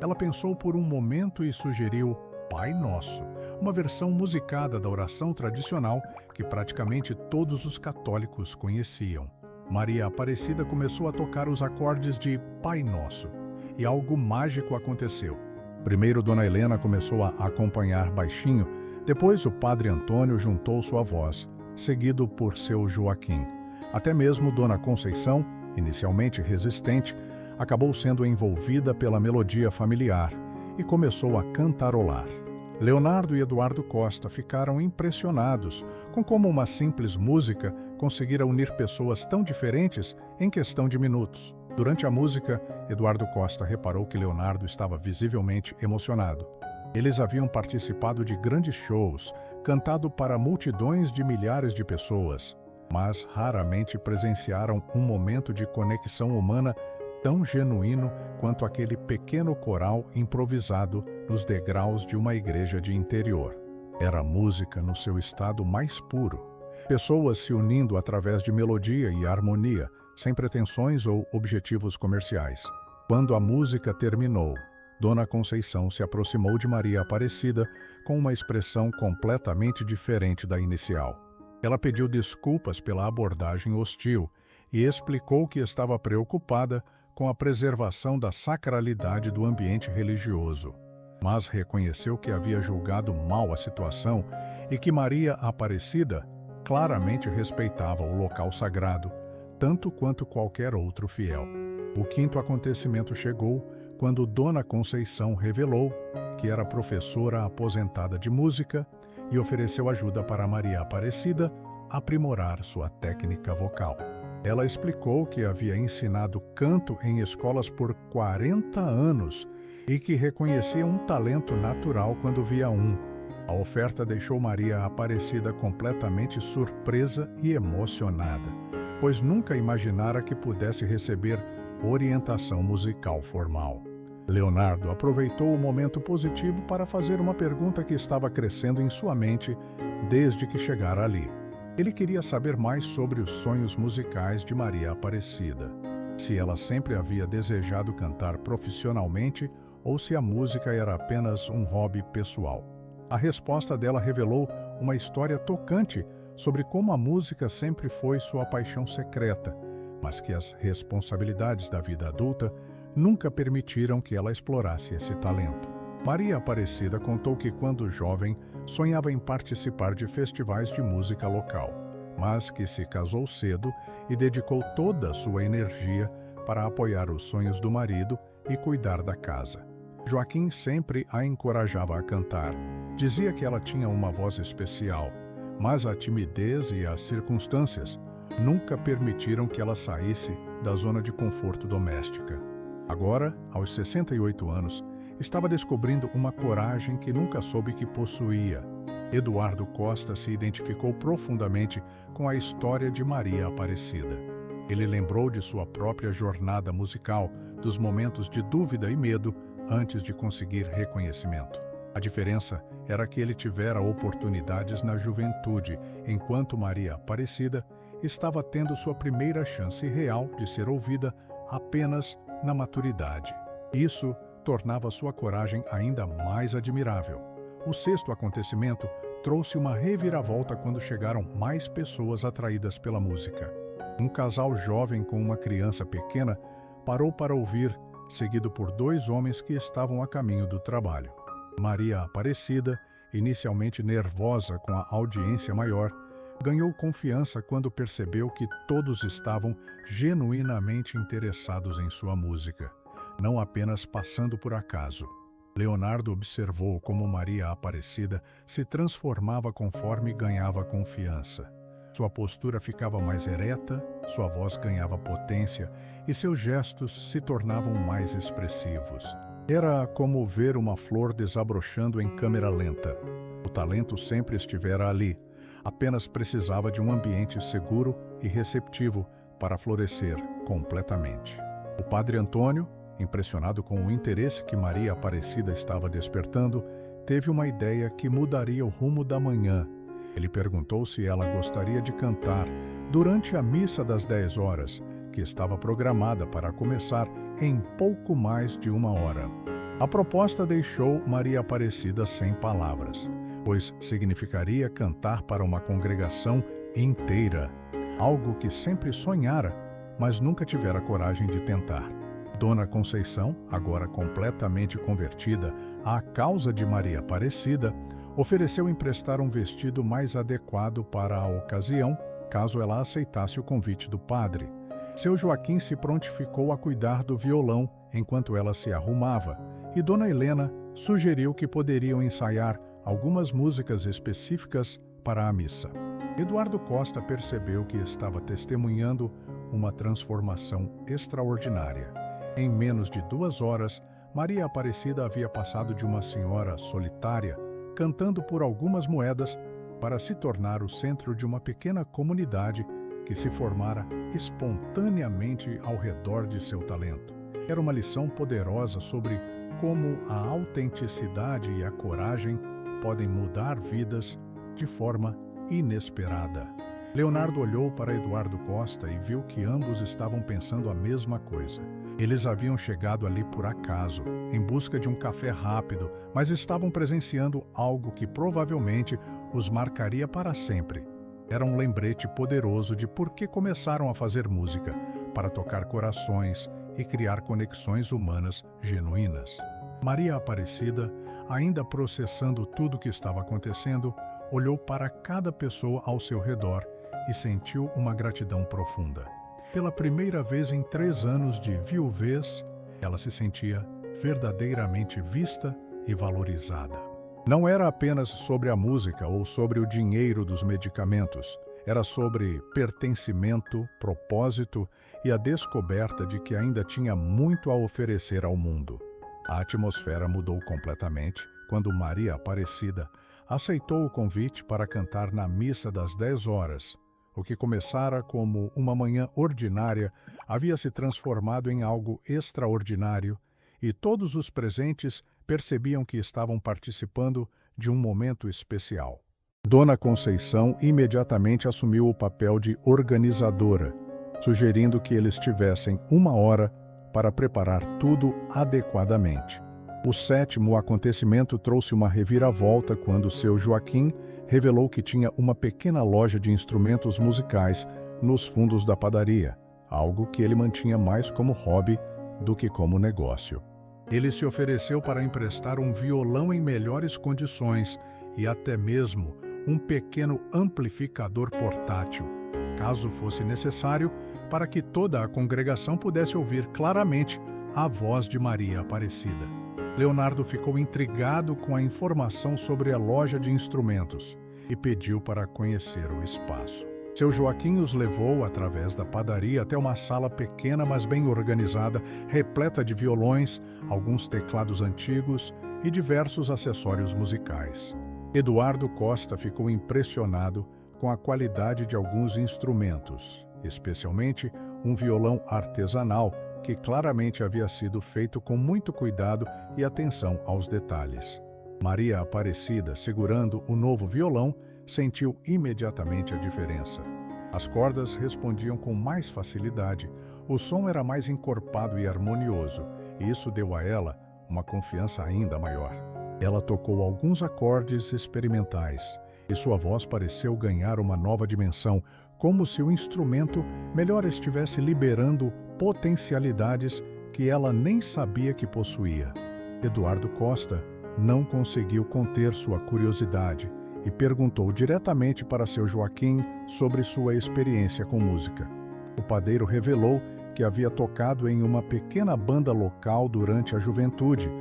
S1: Ela pensou por um momento e sugeriu Pai Nosso, uma versão musicada da oração tradicional que praticamente todos os católicos conheciam. Maria Aparecida começou a tocar os acordes de Pai Nosso e algo mágico aconteceu. Primeiro, Dona Helena começou a acompanhar baixinho, depois o Padre Antônio juntou sua voz, seguido por seu Joaquim. Até mesmo Dona Conceição, inicialmente resistente, acabou sendo envolvida pela melodia familiar e começou a cantarolar. Leonardo e Eduardo Costa ficaram impressionados com como uma simples música conseguira unir pessoas tão diferentes em questão de minutos. Durante a música, Eduardo Costa reparou que Leonardo estava visivelmente emocionado. Eles haviam participado de grandes shows, cantado para multidões de milhares de pessoas, mas raramente presenciaram um momento de conexão humana tão genuíno quanto aquele pequeno coral improvisado nos degraus de uma igreja de interior. Era música no seu estado mais puro. Pessoas se unindo através de melodia e harmonia, sem pretensões ou objetivos comerciais. Quando a música terminou, Dona Conceição se aproximou de Maria Aparecida com uma expressão completamente diferente da inicial. Ela pediu desculpas pela abordagem hostil e explicou que estava preocupada com a preservação da sacralidade do ambiente religioso, mas reconheceu que havia julgado mal a situação e que Maria Aparecida claramente respeitava o local sagrado, tanto quanto qualquer outro fiel. O quinto acontecimento chegou quando Dona Conceição revelou que era professora aposentada de música e ofereceu ajuda para Maria Aparecida aprimorar sua técnica vocal. Ela explicou que havia ensinado canto em escolas por 40 anos e que reconhecia um talento natural quando via um. A oferta deixou Maria Aparecida completamente surpresa e emocionada, pois nunca imaginara que pudesse receber orientação musical formal. Leonardo aproveitou o momento positivo para fazer uma pergunta que estava crescendo em sua mente desde que chegara ali. Ele queria saber mais sobre os sonhos musicais de Maria Aparecida. se ela sempre havia desejado cantar profissionalmente ou se a música era apenas um hobby pessoal. A resposta dela revelou uma história tocante sobre como a música sempre foi sua paixão secreta, mas que as responsabilidades da vida adulta nunca permitiram que ela explorasse esse talento. Maria Aparecida contou que, quando jovem, sonhava em participar de festivais de música local, mas que se casou cedo e dedicou toda a sua energia para apoiar os sonhos do marido e cuidar da casa. Joaquim sempre a encorajava a cantar. Dizia que ela tinha uma voz especial, mas a timidez e as circunstâncias nunca permitiram que ela saísse da zona de conforto doméstica. Agora, aos 68 anos, estava descobrindo uma coragem que nunca soube que possuía. Eduardo Costa se identificou profundamente com a história de Maria Aparecida. Ele lembrou de sua própria jornada musical, dos momentos de dúvida e medo antes de conseguir reconhecimento. A diferença era que ele tivera oportunidades na juventude, enquanto Maria Aparecida estava tendo sua primeira chance real de ser ouvida apenas na maturidade. Isso tornava sua coragem ainda mais admirável. O sexto acontecimento trouxe uma reviravolta quando chegaram mais pessoas atraídas pela música. Um casal jovem com uma criança pequena parou para ouvir, seguido por dois homens que estavam a caminho do trabalho. Maria Aparecida, inicialmente nervosa com a audiência maior, ganhou confiança quando percebeu que todos estavam genuinamente interessados em sua música, não apenas passando por acaso. Leonardo observou como Maria Aparecida se transformava conforme ganhava confiança. Sua postura ficava mais ereta, sua voz ganhava potência e seus gestos se tornavam mais expressivos. Era como ver uma flor desabrochando em câmera lenta. O talento sempre estivera ali, apenas precisava de um ambiente seguro e receptivo para florescer completamente. O padre Antônio, impressionado com o interesse que Maria Aparecida estava despertando, teve uma ideia que mudaria o rumo da manhã. Ele perguntou se ela gostaria de cantar durante a missa das 10 horas, que estava programada para começar em pouco mais de 1 hora. A proposta deixou Maria Aparecida sem palavras, pois significaria cantar para uma congregação inteira, algo que sempre sonhara, mas nunca tivera coragem de tentar. Dona Conceição, agora completamente convertida à causa de Maria Aparecida, ofereceu emprestar um vestido mais adequado para a ocasião, caso ela aceitasse o convite do padre. Seu Joaquim se prontificou a cuidar do violão enquanto ela se arrumava, e Dona Helena sugeriu que poderiam ensaiar algumas músicas específicas para a missa. Eduardo Costa percebeu que estava testemunhando uma transformação extraordinária. Em menos de 2 horas, Maria Aparecida havia passado de uma senhora solitária, cantando por algumas moedas, para se tornar o centro de uma pequena comunidade que se formara espontaneamente ao redor de seu talento. Era uma lição poderosa sobre como a autenticidade e a coragem podem mudar vidas de forma inesperada. Leonardo olhou para Eduardo Costa e viu que ambos estavam pensando a mesma coisa. Eles haviam chegado ali por acaso, em busca de um café rápido, mas estavam presenciando algo que provavelmente os marcaria para sempre. Era um lembrete poderoso de por que começaram a fazer música, para tocar corações e criar conexões humanas genuínas. Maria Aparecida, ainda processando tudo o que estava acontecendo, olhou para cada pessoa ao seu redor e sentiu uma gratidão profunda. Pela primeira vez em 3 anos de viuvez, ela se sentia verdadeiramente vista e valorizada. Não era apenas sobre a música ou sobre o dinheiro dos medicamentos. Era sobre pertencimento, propósito e a descoberta de que ainda tinha muito a oferecer ao mundo. A atmosfera mudou completamente quando Maria Aparecida aceitou o convite para cantar na missa das 10 horas. O que começara como uma manhã ordinária havia se transformado em algo extraordinário, e todos os presentes percebiam que estavam participando de um momento especial. Dona Conceição imediatamente assumiu o papel de organizadora. sugerindo que eles tivessem 1 hora para preparar tudo adequadamente. O 7º acontecimento trouxe uma reviravolta quando seu Joaquim revelou que tinha uma pequena loja de instrumentos musicais nos fundos da padaria, algo que ele mantinha mais como hobby do que como negócio. Ele se ofereceu para emprestar um violão em melhores condições e até mesmo um pequeno amplificador portátil, caso fosse necessário, para que toda a congregação pudesse ouvir claramente a voz de Maria Aparecida. Leonardo ficou intrigado com a informação sobre a loja de instrumentos e pediu para conhecer o espaço. Seu Joaquim os levou através da padaria até uma sala pequena, mas bem organizada, repleta de violões, alguns teclados antigos e diversos acessórios musicais. Eduardo Costa ficou impressionado com a qualidade de alguns instrumentos, especialmente um violão artesanal que claramente havia sido feito com muito cuidado e atenção aos detalhes. Maria Aparecida, segurando o novo violão, sentiu imediatamente a diferença. As cordas respondiam com mais facilidade, o som era mais encorpado e harmonioso, e isso deu a ela uma confiança ainda maior. Ela tocou alguns acordes experimentais, e sua voz pareceu ganhar uma nova dimensão, como se o instrumento melhor estivesse liberando potencialidades que ela nem sabia que possuía. Eduardo Costa não conseguiu conter sua curiosidade e perguntou diretamente para seu Joaquim sobre sua experiência com música. O padeiro revelou que havia tocado em uma pequena banda local durante a juventude,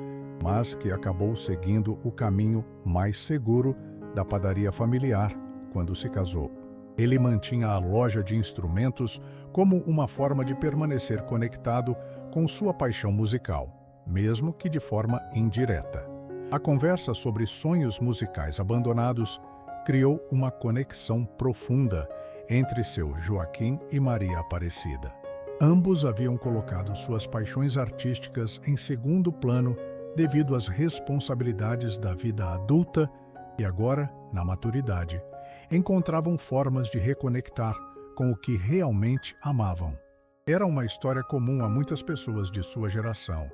S1: mas que acabou seguindo o caminho mais seguro da padaria familiar quando se casou. Ele mantinha a loja de instrumentos como uma forma de permanecer conectado com sua paixão musical, mesmo que de forma indireta. A conversa sobre sonhos musicais abandonados criou uma conexão profunda entre seu Joaquim e Maria Aparecida. Ambos haviam colocado suas paixões artísticas em segundo plano devido às responsabilidades da vida adulta e agora, na maturidade, encontravam formas de reconectar com o que realmente amavam. Era uma história comum a muitas pessoas de sua geração,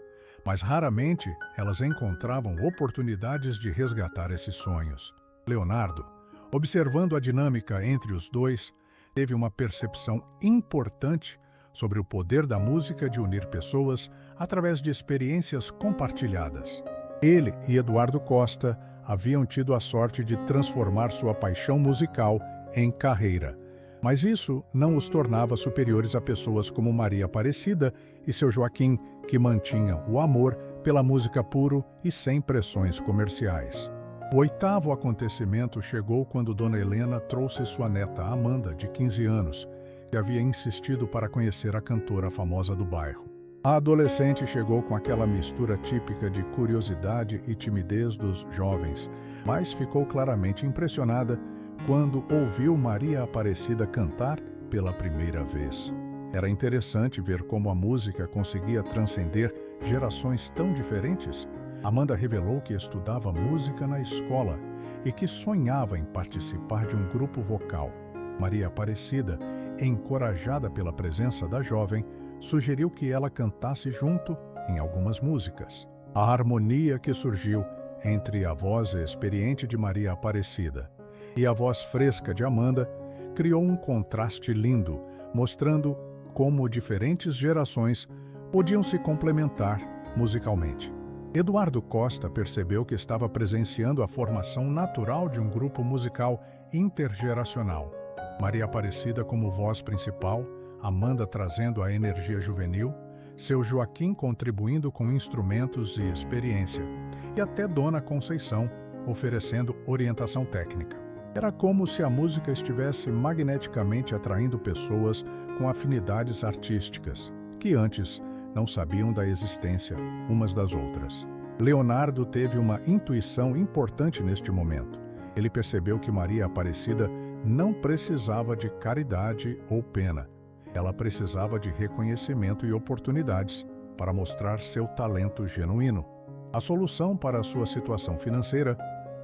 S1: mas raramente elas encontravam oportunidades de resgatar esses sonhos. Leonardo, observando a dinâmica entre os dois, teve uma percepção importante sobre o poder da música de unir pessoas através de experiências compartilhadas. Ele e Eduardo Costa haviam tido a sorte de transformar sua paixão musical em carreira, mas isso não os tornava superiores a pessoas como Maria Aparecida e seu Joaquim, que mantinham o amor pela música puro e sem pressões comerciais. O 8º acontecimento chegou quando Dona Helena trouxe sua neta Amanda, de 15 anos, que havia insistido para conhecer a cantora famosa do bairro. A adolescente chegou com aquela mistura típica de curiosidade e timidez dos jovens, mas ficou claramente impressionada quando ouviu Maria Aparecida cantar pela primeira vez. Era interessante ver como a música conseguia transcender gerações tão diferentes. Amanda revelou que estudava música na escola e que sonhava em participar de um grupo vocal. Maria Aparecida, encorajada pela presença da jovem, sugeriu que ela cantasse junto em algumas músicas. A harmonia que surgiu entre a voz experiente de Maria Aparecida e a voz fresca de Amanda criou um contraste lindo, mostrando como diferentes gerações podiam se complementar musicalmente. Eduardo Costa percebeu que estava presenciando a formação natural de um grupo musical intergeracional. Maria Aparecida como voz principal, Amanda trazendo a energia juvenil, seu Joaquim contribuindo com instrumentos e experiência, e até Dona Conceição oferecendo orientação técnica. Era como se a música estivesse magneticamente atraindo pessoas com afinidades artísticas, que antes não sabiam da existência umas das outras. Leonardo teve uma intuição importante neste momento. Ele percebeu que Maria Aparecida não precisava de caridade ou pena. Ela precisava de reconhecimento e oportunidades para mostrar seu talento genuíno. A solução para a sua situação financeira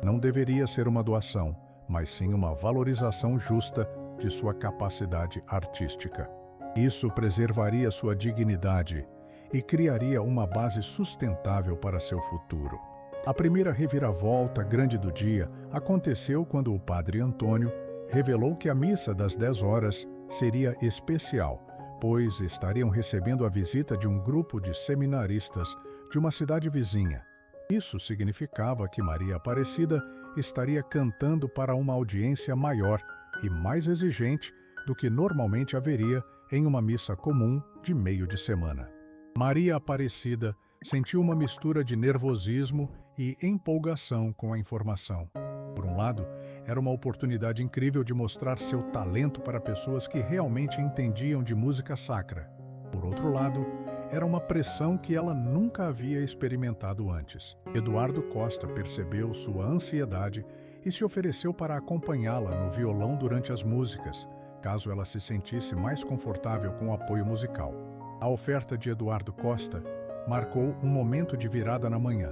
S1: não deveria ser uma doação, mas sim uma valorização justa de sua capacidade artística. Isso preservaria sua dignidade e criaria uma base sustentável para seu futuro. A primeira reviravolta grande do dia aconteceu quando o padre Antônio revelou que a missa das 10 horas seria especial, pois estariam recebendo a visita de um grupo de seminaristas de uma cidade vizinha. Isso significava que Maria Aparecida estaria cantando para uma audiência maior e mais exigente do que normalmente haveria em uma missa comum de meio de semana. Maria Aparecida sentiu uma mistura de nervosismo e empolgação com a informação. Por um lado, era uma oportunidade incrível de mostrar seu talento para pessoas que realmente entendiam de música sacra. Por outro lado, era uma pressão que ela nunca havia experimentado antes. Eduardo Costa percebeu sua ansiedade e se ofereceu para acompanhá-la no violão durante as músicas, caso ela se sentisse mais confortável com o apoio musical. A oferta de Eduardo Costa marcou um momento de virada na manhã.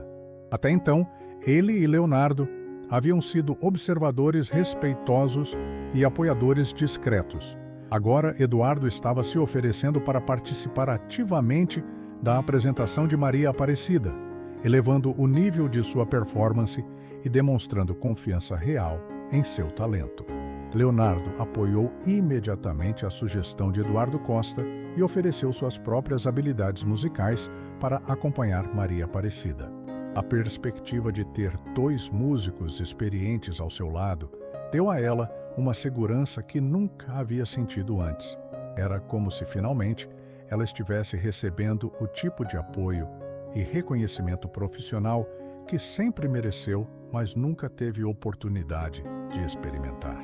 S1: Até então, ele e Leonardo haviam sido observadores respeitosos e apoiadores discretos. Agora, Eduardo estava se oferecendo para participar ativamente da apresentação de Maria Aparecida, elevando o nível de sua performance e demonstrando confiança real em seu talento. Leonardo apoiou imediatamente a sugestão de Eduardo Costa e ofereceu suas próprias habilidades musicais para acompanhar Maria Aparecida. A perspectiva de ter 2 músicos experientes ao seu lado deu a ela uma segurança que nunca havia sentido antes. Era como se finalmente ela estivesse recebendo o tipo de apoio e reconhecimento profissional que sempre mereceu, mas nunca teve oportunidade de experimentar.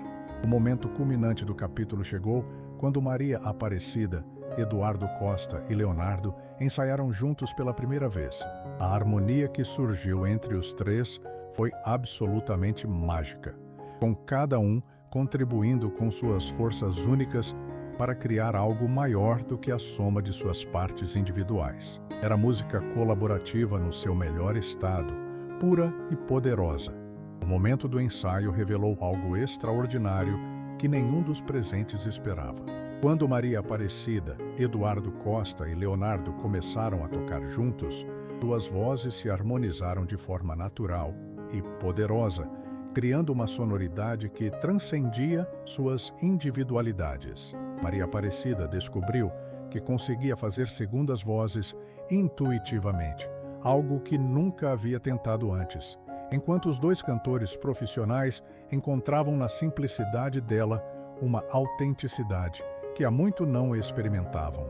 S1: O momento culminante do capítulo chegou quando Maria Aparecida, Eduardo Costa e Leonardo ensaiaram juntos pela primeira vez. A harmonia que surgiu entre os 3 foi absolutamente mágica, com cada um contribuindo com suas forças únicas para criar algo maior do que a soma de suas partes individuais. Era música colaborativa no seu melhor estado, pura e poderosa. O momento do ensaio revelou algo extraordinário que nenhum dos presentes esperava. Quando Maria Aparecida, Eduardo Costa e Leonardo começaram a tocar juntos, suas vozes se harmonizaram de forma natural e poderosa, criando uma sonoridade que transcendia suas individualidades. Maria Aparecida descobriu que conseguia fazer segundas vozes intuitivamente, algo que nunca havia tentado antes, enquanto os 2 cantores profissionais encontravam na simplicidade dela uma autenticidade que há muito não experimentavam.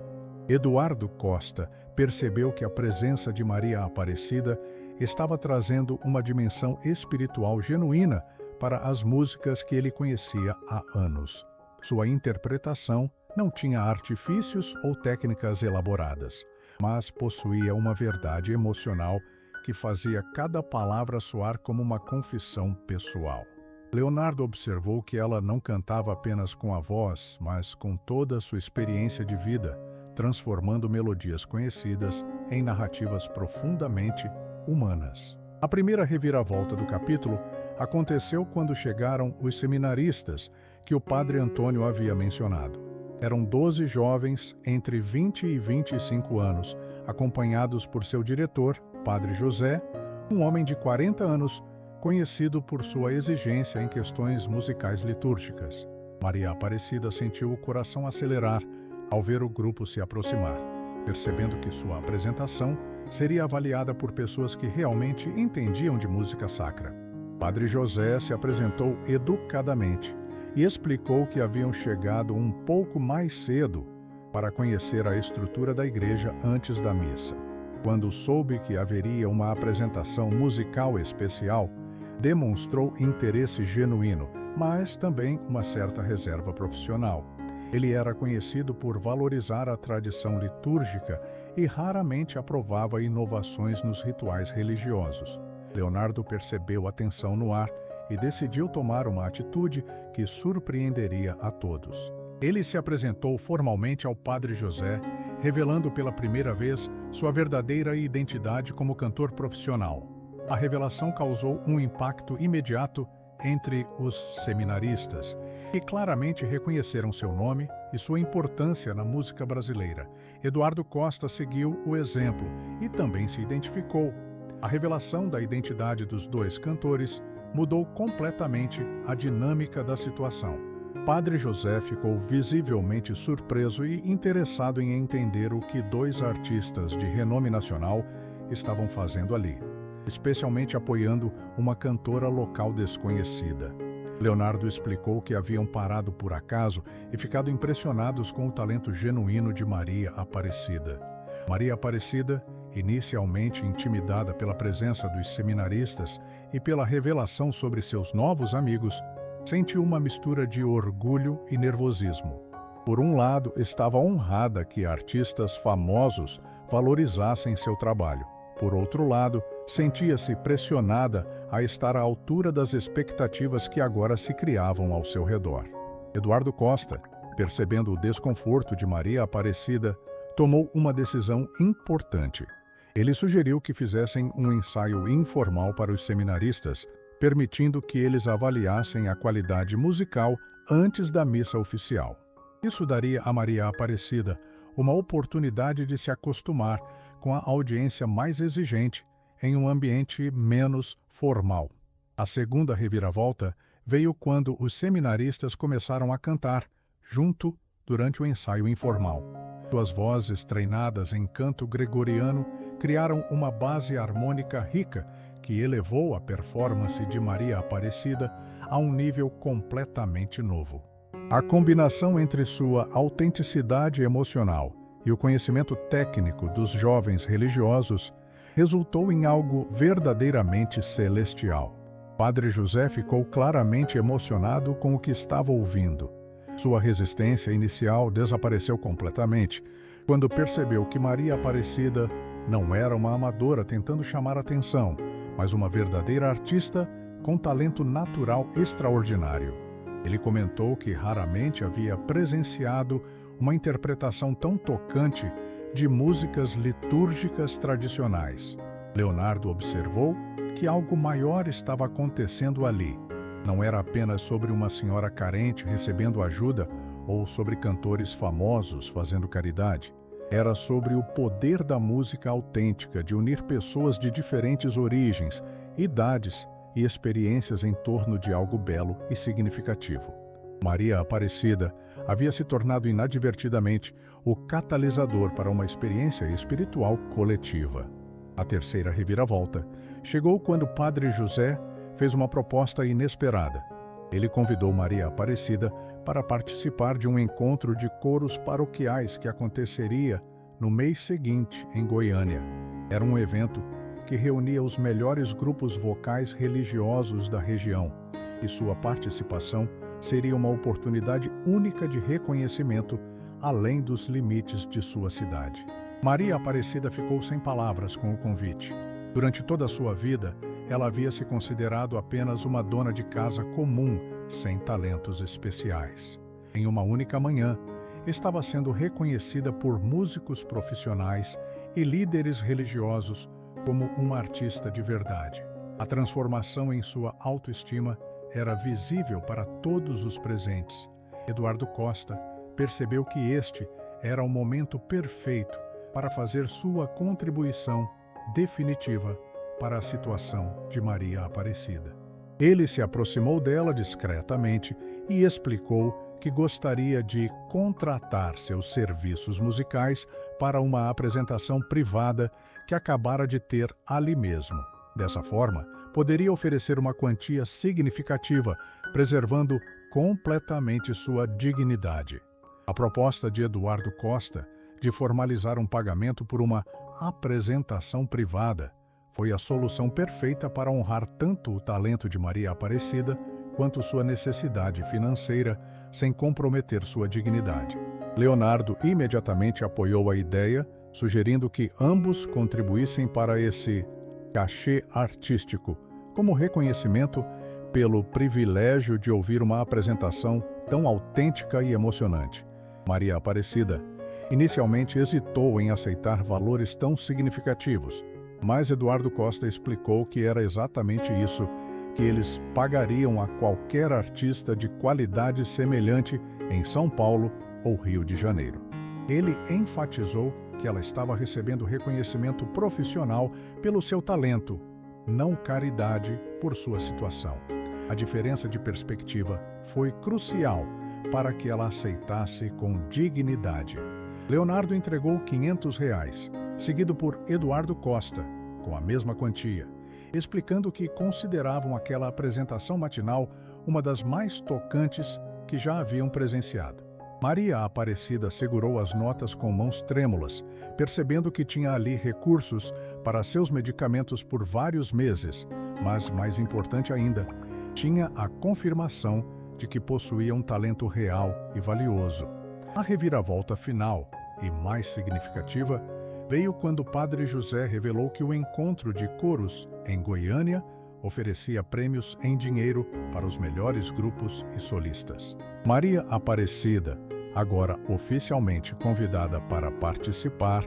S1: Eduardo Costa percebeu que a presença de Maria Aparecida estava trazendo uma dimensão espiritual genuína para as músicas que ele conhecia há anos. Sua interpretação não tinha artifícios ou técnicas elaboradas, mas possuía uma verdade emocional que fazia cada palavra soar como uma confissão pessoal. Leonardo observou que ela não cantava apenas com a voz, mas com toda a sua experiência de vida, transformando melodias conhecidas em narrativas profundamente humanas. A primeira reviravolta do capítulo aconteceu quando chegaram os seminaristas que o padre Antônio havia mencionado. Eram 12 jovens entre 20 e 25 anos, acompanhados por seu diretor, padre José, um homem de 40 anos, conhecido por sua exigência em questões musicais litúrgicas. Maria Aparecida sentiu o coração acelerar ao ver o grupo se aproximar, percebendo que sua apresentação seria avaliada por pessoas que realmente entendiam de música sacra. Padre José se apresentou educadamente e explicou que haviam chegado um pouco mais cedo para conhecer a estrutura da igreja antes da missa. Quando soube que haveria uma apresentação musical especial, demonstrou interesse genuíno, mas também uma certa reserva profissional. Ele era conhecido por valorizar a tradição litúrgica e raramente aprovava inovações nos rituais religiosos. Leonardo percebeu a tensão no ar e decidiu tomar uma atitude que surpreenderia a todos. Ele se apresentou formalmente ao padre José, revelando pela primeira vez sua verdadeira identidade como cantor profissional. A revelação causou um impacto imediato entre os seminaristas, que claramente reconheceram seu nome e sua importância na música brasileira. Eduardo Costa seguiu o exemplo e também se identificou. A revelação da identidade dos dois cantores mudou completamente a dinâmica da situação. Padre José ficou visivelmente surpreso e interessado em entender o que dois artistas de renome nacional estavam fazendo ali, especialmente apoiando uma cantora local desconhecida. Leonardo explicou que haviam parado por acaso e ficado impressionados com o talento genuíno de Maria Aparecida. Maria Aparecida, inicialmente intimidada pela presença dos seminaristas e pela revelação sobre seus novos amigos, sentiu uma mistura de orgulho e nervosismo. Por um lado, estava honrada que artistas famosos valorizassem seu trabalho. Por outro lado, sentia-se pressionada a estar à altura das expectativas que agora se criavam ao seu redor. Eduardo Costa, percebendo o desconforto de Maria Aparecida, tomou uma decisão importante. Ele sugeriu que fizessem um ensaio informal para os seminaristas, permitindo que eles avaliassem a qualidade musical antes da missa oficial. Isso daria a Maria Aparecida uma oportunidade de se acostumar com a audiência mais exigente em um ambiente menos formal. A segunda reviravolta veio quando os seminaristas começaram a cantar junto durante o ensaio informal. Suas vozes treinadas em canto gregoriano criaram uma base harmônica rica que elevou a performance de Maria Aparecida a um nível completamente novo. A combinação entre sua autenticidade emocional e o conhecimento técnico dos jovens religiosos resultou em algo verdadeiramente celestial. Padre José ficou claramente emocionado com o que estava ouvindo. Sua resistência inicial desapareceu completamente quando percebeu que Maria Aparecida não era uma amadora tentando chamar atenção, mas uma verdadeira artista com talento natural extraordinário. Ele comentou que raramente havia presenciado uma interpretação tão tocante de músicas litúrgicas tradicionais. Leonardo observou que algo maior estava acontecendo ali. Não era apenas sobre uma senhora carente recebendo ajuda ou sobre cantores famosos fazendo caridade. Era sobre o poder da música autêntica de unir pessoas de diferentes origens, idades e experiências em torno de algo belo e significativo. Maria Aparecida havia se tornado inadvertidamente o catalisador para uma experiência espiritual coletiva. A terceira reviravolta chegou quando Padre José fez uma proposta inesperada. Ele convidou Maria Aparecida para participar de um encontro de coros paroquiais que aconteceria no mês seguinte em Goiânia. Era um evento que reunia os melhores grupos vocais religiosos da região, e sua participação seria uma oportunidade única de reconhecimento além dos limites de sua cidade. Maria Aparecida ficou sem palavras com o convite. Durante toda a sua vida, ela havia se considerado apenas uma dona de casa comum, sem talentos especiais. Em uma única manhã, estava sendo reconhecida por músicos profissionais e líderes religiosos como uma artista de verdade. A transformação em sua autoestima era visível para todos os presentes. Eduardo Costa percebeu que este era o momento perfeito para fazer sua contribuição definitiva para a situação de Maria Aparecida. Ele se aproximou dela discretamente e explicou que gostaria de contratar seus serviços musicais para uma apresentação privada que acabara de ter ali mesmo. Dessa forma, poderia oferecer uma quantia significativa, preservando completamente sua dignidade. A proposta de Eduardo Costa de formalizar um pagamento por uma apresentação privada foi a solução perfeita para honrar tanto o talento de Maria Aparecida quanto sua necessidade financeira, sem comprometer sua dignidade. Leonardo imediatamente apoiou a ideia, sugerindo que ambos contribuíssem para esse cachê artístico, como reconhecimento pelo privilégio de ouvir uma apresentação tão autêntica e emocionante. Maria Aparecida inicialmente hesitou em aceitar valores tão significativos, mas Eduardo Costa explicou que era exatamente isso que eles pagariam a qualquer artista de qualidade semelhante em São Paulo ou Rio de Janeiro. Ele enfatizou que ela estava recebendo reconhecimento profissional pelo seu talento, não caridade por sua situação. A diferença de perspectiva foi crucial para que ela aceitasse com dignidade. Leonardo entregou R$ 500, seguido por Eduardo Costa, com a mesma quantia, explicando que consideravam aquela apresentação matinal uma das mais tocantes que já haviam presenciado. Maria Aparecida segurou as notas com mãos trêmulas, percebendo que tinha ali recursos para seus medicamentos por vários meses, mas, mais importante ainda, tinha a confirmação de que possuía um talento real e valioso. A reviravolta final, e mais significativa, veio quando o Padre José revelou que o encontro de coros em Goiânia oferecia prêmios em dinheiro para os melhores grupos e solistas. Maria Aparecida, agora oficialmente convidada para participar,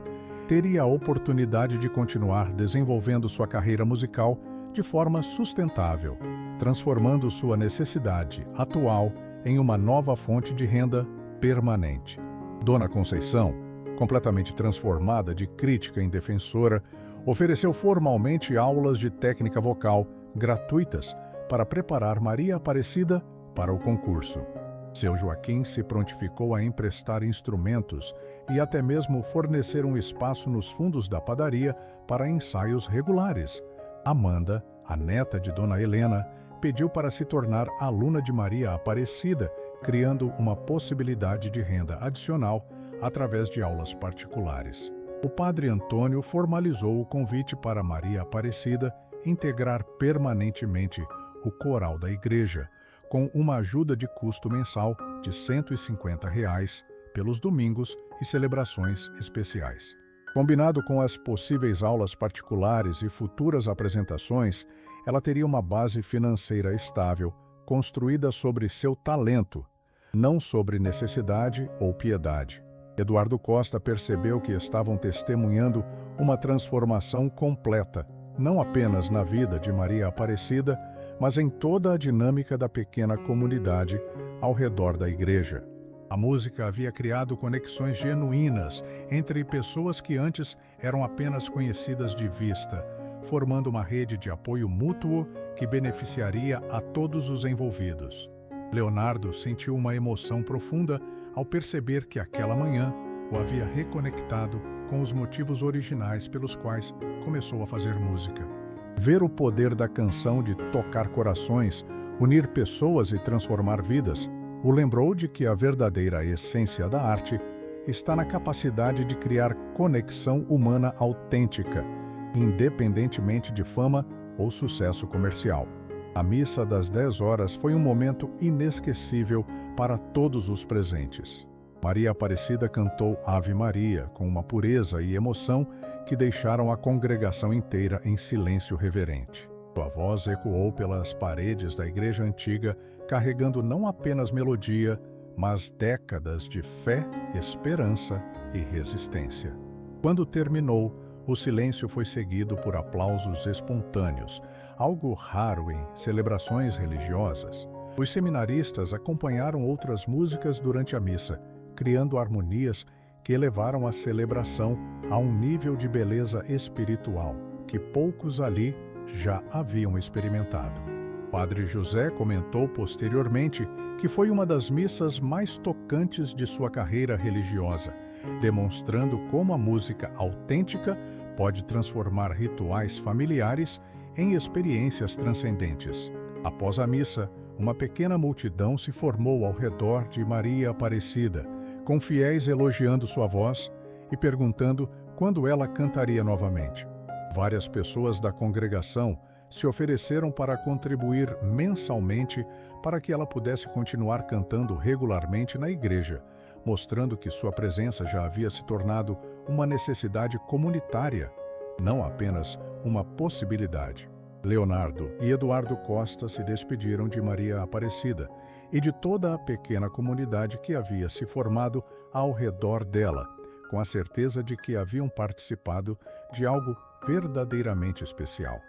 S1: teria a oportunidade de continuar desenvolvendo sua carreira musical de forma sustentável, transformando sua necessidade atual em uma nova fonte de renda permanente. Dona Conceição, completamente transformada de crítica em defensora, ofereceu formalmente aulas de técnica vocal gratuitas para preparar Maria Aparecida para o concurso. Seu Joaquim se prontificou a emprestar instrumentos e até mesmo fornecer um espaço nos fundos da padaria para ensaios regulares. Amanda, a neta de Dona Helena, pediu para se tornar aluna de Maria Aparecida, criando uma possibilidade de renda adicional através de aulas particulares. O padre Antônio formalizou o convite para Maria Aparecida integrar permanentemente o coral da igreja, com uma ajuda de custo mensal de R$ 150 pelos domingos e celebrações especiais. Combinado com as possíveis aulas particulares e futuras apresentações, ela teria uma base financeira estável, construída sobre seu talento, não sobre necessidade ou piedade. Eduardo Costa percebeu que estavam testemunhando uma transformação completa, não apenas na vida de Maria Aparecida, mas em toda a dinâmica da pequena comunidade ao redor da igreja. A música havia criado conexões genuínas entre pessoas que antes eram apenas conhecidas de vista, formando uma rede de apoio mútuo que beneficiaria a todos os envolvidos. Leonardo sentiu uma emoção profunda ao perceber que aquela manhã o havia reconectado com os motivos originais pelos quais começou a fazer música. Ver o poder da canção de tocar corações, unir pessoas e transformar vidas, o lembrou de que a verdadeira essência da arte está na capacidade de criar conexão humana autêntica, independentemente de fama ou sucesso comercial. A missa das 10 horas foi um momento inesquecível para todos os presentes. Maria Aparecida cantou Ave Maria com uma pureza e emoção que deixaram a congregação inteira em silêncio reverente. Sua voz ecoou pelas paredes da igreja antiga, carregando não apenas melodia, mas décadas de fé, esperança e resistência. Quando terminou, o silêncio foi seguido por aplausos espontâneos, algo raro em celebrações religiosas. Os seminaristas acompanharam outras músicas durante a missa, criando harmonias que elevaram a celebração a um nível de beleza espiritual que poucos ali já haviam experimentado. Padre José comentou posteriormente que foi uma das missas mais tocantes de sua carreira religiosa, demonstrando como a música autêntica pode transformar rituais familiares em experiências transcendentes. Após a missa, uma pequena multidão se formou ao redor de Maria Aparecida, com fiéis elogiando sua voz e perguntando quando ela cantaria novamente. Várias pessoas da congregação se ofereceram para contribuir mensalmente para que ela pudesse continuar cantando regularmente na igreja, mostrando que sua presença já havia se tornado uma necessidade comunitária, não apenas uma possibilidade. Leonardo e Eduardo Costa se despediram de Maria Aparecida e de toda a pequena comunidade que havia se formado ao redor dela, com a certeza de que haviam participado de algo verdadeiramente especial.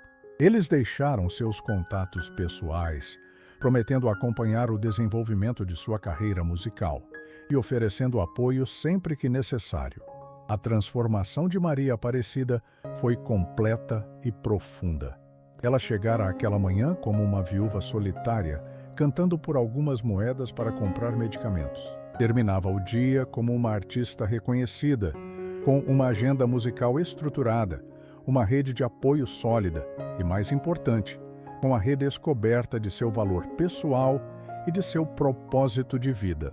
S1: Eles deixaram seus contatos pessoais, prometendo acompanhar o desenvolvimento de sua carreira musical e oferecendo apoio sempre que necessário. A transformação de Maria Aparecida foi completa e profunda. Ela chegara àquela manhã como uma viúva solitária, cantando por algumas moedas para comprar medicamentos. Terminava o dia como uma artista reconhecida, com uma agenda musical estruturada, uma rede de apoio sólida e, mais importante, com a redescoberta de seu valor pessoal e de seu propósito de vida.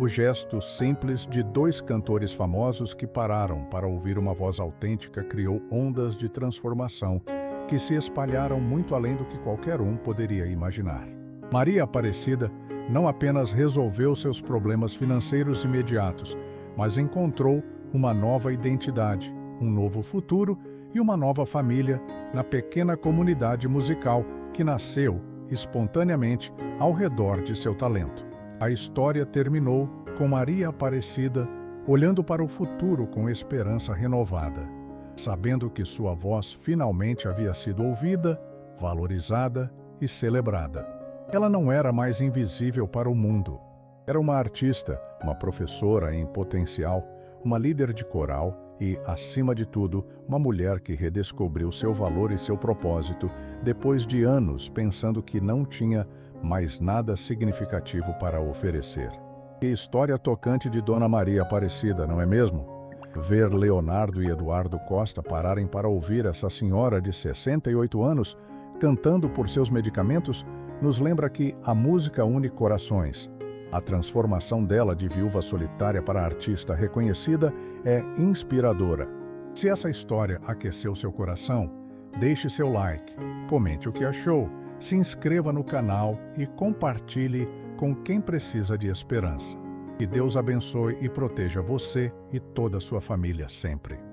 S1: O gesto simples de dois cantores famosos que pararam para ouvir uma voz autêntica criou ondas de transformação que se espalharam muito além do que qualquer um poderia imaginar. Maria Aparecida não apenas resolveu seus problemas financeiros imediatos, mas encontrou uma nova identidade, um novo futuro e uma nova família na pequena comunidade musical que nasceu espontaneamente ao redor de seu talento. A história terminou com Maria Aparecida olhando para o futuro com esperança renovada, sabendo que sua voz finalmente havia sido ouvida, valorizada e celebrada. Ela não era mais invisível para o mundo. Era uma artista, uma professora em potencial, uma líder de coral e, acima de tudo, uma mulher que redescobriu seu valor e seu propósito depois de anos pensando que não tinha mais nada significativo para oferecer. Que história tocante de Dona Maria Aparecida, não é mesmo? Ver Leonardo e Eduardo Costa pararem para ouvir essa senhora de 68 anos cantando por seus medicamentos nos lembra que a música une corações. A transformação dela de viúva solitária para artista reconhecida é inspiradora. Se essa história aqueceu seu coração, deixe seu like, comente o que achou, se inscreva no canal e compartilhe com quem precisa de esperança. Que Deus abençoe e proteja você e toda a sua família sempre.